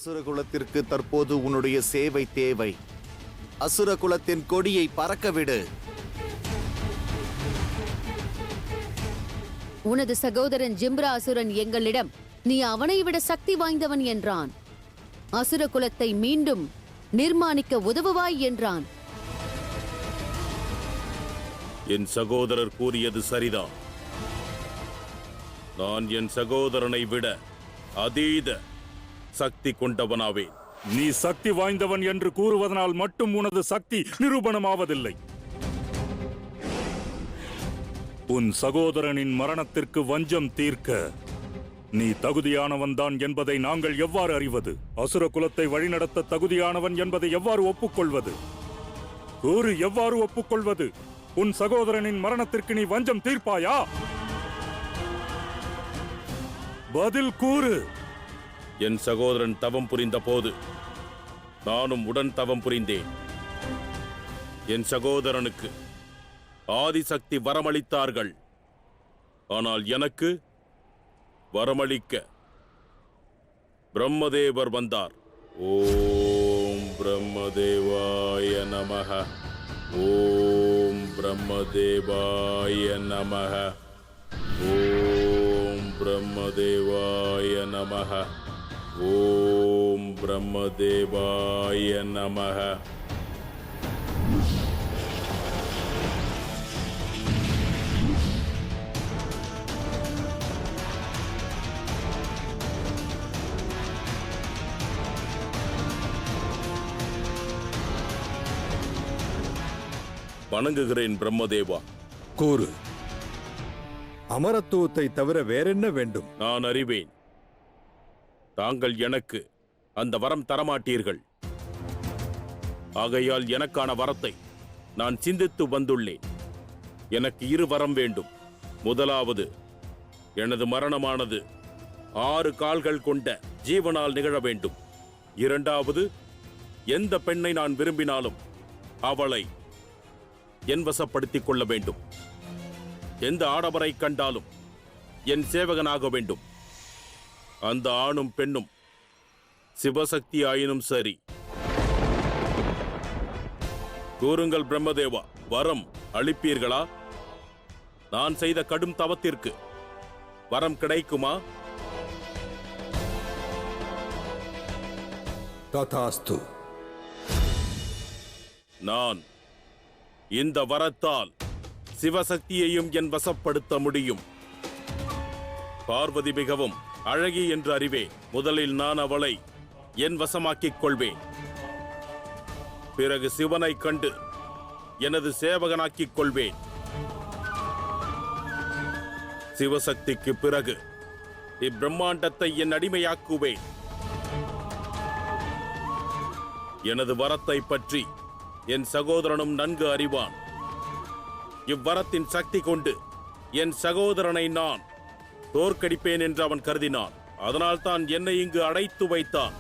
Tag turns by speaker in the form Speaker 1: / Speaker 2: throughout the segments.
Speaker 1: அசுர குலத்திற்கு தற்போது உன்னுடைய சேவை தேவை. அசுர குலத்தின் கொடியை பறக்கவிடு.
Speaker 2: உனது சகோதரன் ஜிம்ரா அசுரன் எங்களிடம் நீ அவனை விட சக்தி வாய்ந்தவன் என்றான். அசுர குலத்தை மீண்டும் நிர்மாணிக்க உதவுவாய் என்றான்.
Speaker 3: என் சகோதரர் கூறியது சரிதான். நான் என் சகோதரனை விட அதீத சக்தி கொண்டவனாவேன்.
Speaker 4: நீ சக்தி வாய்ந்தவன் என்று கூறுவதனால் மட்டும் உனது சக்தி நிரூபணமாவதில்லை. உன் சகோதரனின் மரணத்திற்கு வஞ்சம் தீர்க்க நீ தகுதியானவன்தான் என்பதை நாங்கள் எவ்வாறு அறிவது? அசுர குலத்தை வழிநடத்த தகுதியானவன் என்பதை எவ்வாறு ஒப்புக்கொள்வது? கூறு, எவ்வாறு ஒப்புக்கொள்வது? உன் சகோதரனின் மரணத்திற்கு நீ வஞ்சம் தீர்ப்பாயா? பதில் கூறு.
Speaker 3: என் சகோதரன் தவம் புரிந்த போது நானும் உடன் தவம் புரிந்தேன். என் சகோதரனுக்கு ஆதிசக்தி வரமளித்தார்கள். ஆனால் எனக்கு வரமளிக்க பிரம்மதேவர் வந்தார். ஓம் பிரம்மதேவாய நமஹ. ஓம் பிரம்மதேவாய நமஹ. ஓம் பிரம்மதேவாய நமஹ. ஓம் பிரம்மதேவாய நமஹ. வணங்குகிறேன் பிரம்மதேவா.
Speaker 5: கூறு, அமரத்துவத்தை தவிர வேறென்ன வேண்டும்?
Speaker 3: நான் அறிவேன். தாங்கள் எனக்கு அந்த வரம் தரமாட்டீர்கள். ஆகையால் எனக்கான வரத்தை நான் சிந்தித்து வந்துள்ளேன். எனக்கு 2 வரம் வேண்டும். முதலாவது, எனது மரணமானது 6 கால்கள் கொண்ட ஜீவனால் நிகழ வேண்டும். இரண்டாவது, எந்த பெண்ணை நான் விரும்பினாலும் அவளை என் வசப்படுத்திக் கொள்ள வேண்டும். எந்த ஆடவரை கண்டாலும் என் சேவகனாக வேண்டும். அந்த ஆணும் பெண்ணும் சிவசக்தி ஆயினும் சரி. கூறுங்கள் பிரம்மதேவா, வரம் அளிப்பீர்களா? நான் செய்த கடும் தவத்திற்கு வரம் கிடைக்குமா?
Speaker 5: ததாஸ்து.
Speaker 3: நான் இந்த வரத்தால் சிவசக்தியையும் என் வசப்படுத்த முடியும். பார்வதி மிகவும் அழகி என்று அறிவேன். முதலில் நான் அவளை என் வசமாக்கிக் கொள்வேன். பிறகு சிவனை கண்டு எனது சேவகனாக்கிக் கொள்வேன். சிவசக்திக்கு பிறகு இப்பிரம்மாண்டத்தை என் அடிமையாக்குவேன். எனது வரத்தை பற்றி என் சகோதரனும் நன்கு அறிவான். இவ்வரத்தின் சக்தி கொண்டு என் சகோதரனை நான் தோற்கடிப்பேன் என்று அவன் கருதினான். அதனால் தான் என்னை இங்கு அடைத்து வைத்தான்.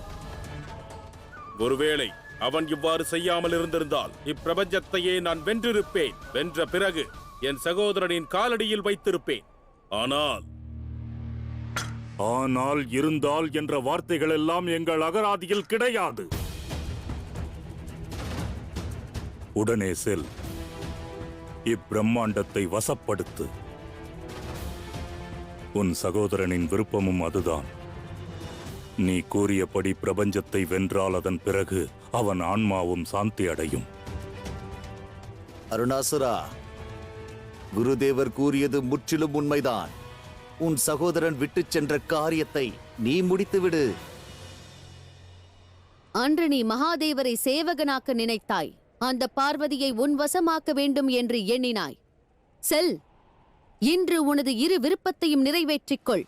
Speaker 3: ஒருவேளை அவன் இவ்வாறு செய்யாமல் இருந்திருந்தால் இப்பிரபஞ்சத்தையே நான் வென்றிருப்பேன். வென்ற பிறகு என் சகோதரனின் காலடியில் வைத்திருப்பேன்.
Speaker 4: ஆனால் இருந்தால் என்ற வார்த்தைகள் எல்லாம் எங்கள் அகராதியில் கிடையாது. உடனே செல், இப்பிரம்மாண்டத்தை வசப்படுத்து. உன் சகோதரனின் விருப்பமும் அதுதான். நீ கூறியபடி பிரபஞ்சத்தை வென்றால் அதன் பிறகு அவன் ஆன்மாவும் சாந்தி அடையும்.
Speaker 1: அருணாசுரா, குருதேவர் கூறியது முற்றிலும் உண்மைதான். உன் சகோதரன் விட்டுச் சென்ற காரியத்தை நீ முடித்துவிடு.
Speaker 2: அன்று நீ மகாதேவரை சேவகனாக்க நினைத்தாய். அந்த பார்வதியை உன் வசமாக்க வேண்டும் என்று எண்ணினாய். செல், இன்று உனது 2 விருப்பத்தையும் நிறைவேற்றிக் கொள்.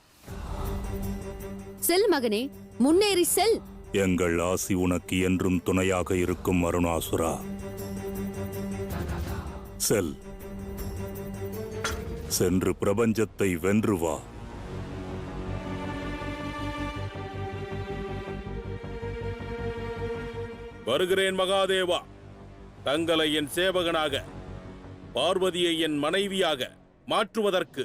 Speaker 2: செல் மகனே, முன்னேறி செல்.
Speaker 4: எங்கள் ஆசி உனக்கு என்றும் துணையாக இருக்கும் அருணாசுரா. செல், சென்று பிரபஞ்சத்தை வென்று வா.
Speaker 3: வருகிறேன் மகாதேவா. தங்களை என் சேவகனாக, பார்வதியை என் மனைவியாக மாற்றுவதற்கு